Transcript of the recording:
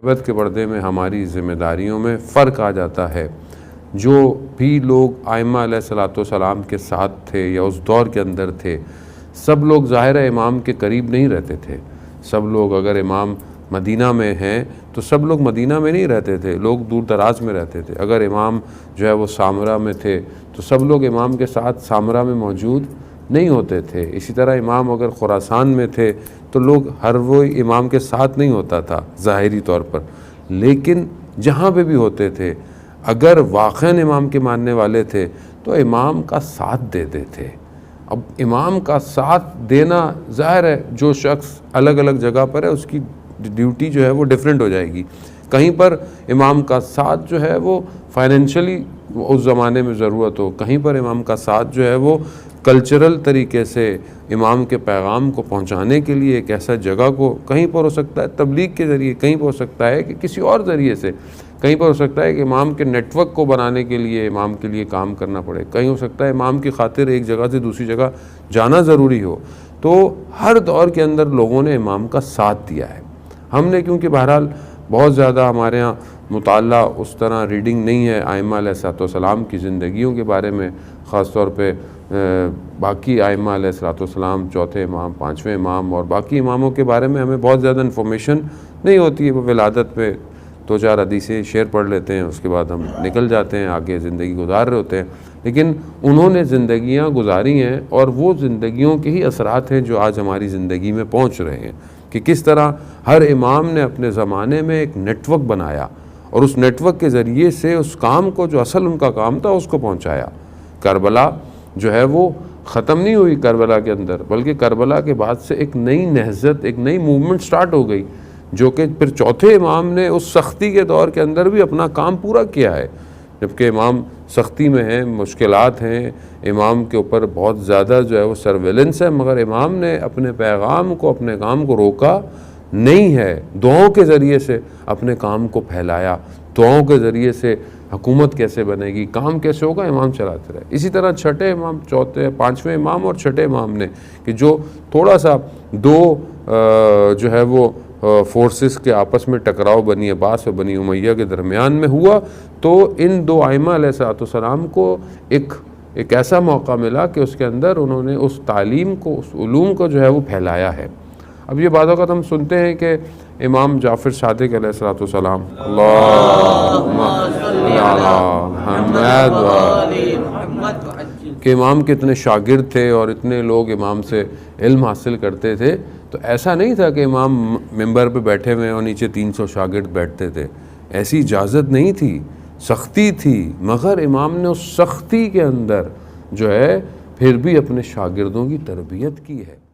غیبت کے پردے میں ہماری ذمہ داریوں میں فرق آ جاتا ہے۔ جو بھی لوگ ائمہ علیہ السلام کے ساتھ تھے یا اس دور کے اندر تھے، سب لوگ ظاہر امام کے قریب نہیں رہتے تھے۔ سب لوگ، اگر امام مدینہ میں ہیں تو سب لوگ مدینہ میں نہیں رہتے تھے، لوگ دور دراز میں رہتے تھے۔ اگر امام جو ہے وہ سامرا میں تھے تو سب لوگ امام کے ساتھ سامرا میں موجود نہیں ہوتے تھے۔ اسی طرح امام اگر خراسان میں تھے تو لوگ ہر وہ امام کے ساتھ نہیں ہوتا تھا ظاہری طور پر، لیکن جہاں پہ بھی ہوتے تھے اگر واقعاً امام کے ماننے والے تھے تو امام کا ساتھ دیتے تھے۔ اب امام کا ساتھ دینا، ظاہر ہے جو شخص الگ الگ جگہ پر ہے اس کی ڈیوٹی جو ہے وہ ڈیفرنٹ ہو جائے گی۔ کہیں پر امام کا ساتھ جو ہے وہ فائنینشلی اس زمانے میں ضرورت ہو، کہیں پر امام کا ساتھ جو ہے وہ کلچرل طریقے سے امام کے پیغام کو پہنچانے کے لیے ایک ایسا جگہ کو، کہیں پر ہو سکتا ہے تبلیغ کے ذریعے، کہیں پر ہو سکتا ہے کہ کسی اور ذریعے سے، کہیں پر ہو سکتا ہے کہ امام کے نیٹ ورک کو بنانے کے لیے امام کے لیے کام کرنا پڑے، کہیں ہو سکتا ہے امام کی خاطر ایک جگہ سے دوسری جگہ جانا ضروری ہو۔ تو ہر دور کے اندر لوگوں نے امام کا ساتھ دیا ہے۔ ہم نے کیونکہ بہرحال بہت زیادہ ہمارے ہاں مطالعہ اس طرح ریڈنگ نہیں ہے ائمہ علیہ السلام کی زندگیوں کے بارے میں، خاص طور پہ باقی ائمہ علیہ السلام، چوتھے امام، پانچویں امام اور باقی اماموں کے بارے میں ہمیں بہت زیادہ انفارمیشن نہیں ہوتی ہے۔ وہ ولادت پہ دو چار حدیثیں شعر پڑھ لیتے ہیں، اس کے بعد ہم نکل جاتے ہیں، آگے زندگی گزار رہے ہوتے ہیں، لیکن انہوں نے زندگیاں گزاری ہیں اور وہ زندگیوں کے ہی اثرات ہیں جو آج ہماری زندگی میں پہنچ رہے ہیں، کہ کس طرح ہر امام نے اپنے زمانے میں ایک نیٹ ورک بنایا اور اس نیٹ ورک کے ذریعے سے اس کام کو، جو اصل ان کا کام تھا، اس کو پہنچایا۔ کربلا جو ہے وہ ختم نہیں ہوئی کربلا کے اندر، بلکہ کربلا کے بعد سے ایک نئی نہضت، ایک نئی موومنٹ سٹارٹ ہو گئی، جو کہ پھر چوتھے امام نے اس سختی کے دور کے اندر بھی اپنا کام پورا کیا ہے۔ جبکہ امام سختی میں ہیں، مشکلات ہیں، امام کے اوپر بہت زیادہ جو ہے وہ سرویلنس ہے، مگر امام نے اپنے پیغام کو، اپنے کام کو روکا نہیں ہے، دعاؤں کے ذریعے سے اپنے کام کو پھیلایا۔ دعاؤں کے ذریعے سے حکومت کیسے بنے گی، کام کیسے ہوگا، امام چلاتے رہے۔ اسی طرح چھٹے امام، چوتھے، پانچویں امام اور چھٹے امام نے، کہ جو تھوڑا سا دو جو ہے وہ فورسز کے آپس میں ٹکراؤ بنی عباس اور بنی امیہ کے درمیان میں ہوا، تو ان دو ائمہ علیہ السلام کو ایک ایسا موقع ملا کہ اس کے اندر انہوں نے اس تعلیم کو، اس علوم کو جو ہے وہ پھیلایا ہے۔ اب یہ بعض اوقات ہم سنتے ہیں کہ امام جعفر صادق علیہ السلام، اللہم صلی علی محمد، کہ امام کے اتنے شاگرد تھے اور اتنے لوگ امام سے علم حاصل کرتے تھے، تو ایسا نہیں تھا کہ امام ممبر پہ بیٹھے ہوئے اور نیچے 300 شاگرد بیٹھتے تھے، ایسی اجازت نہیں تھی، سختی تھی، مگر امام نے اس سختی کے اندر جو ہے پھر بھی اپنے شاگردوں کی تربیت کی ہے۔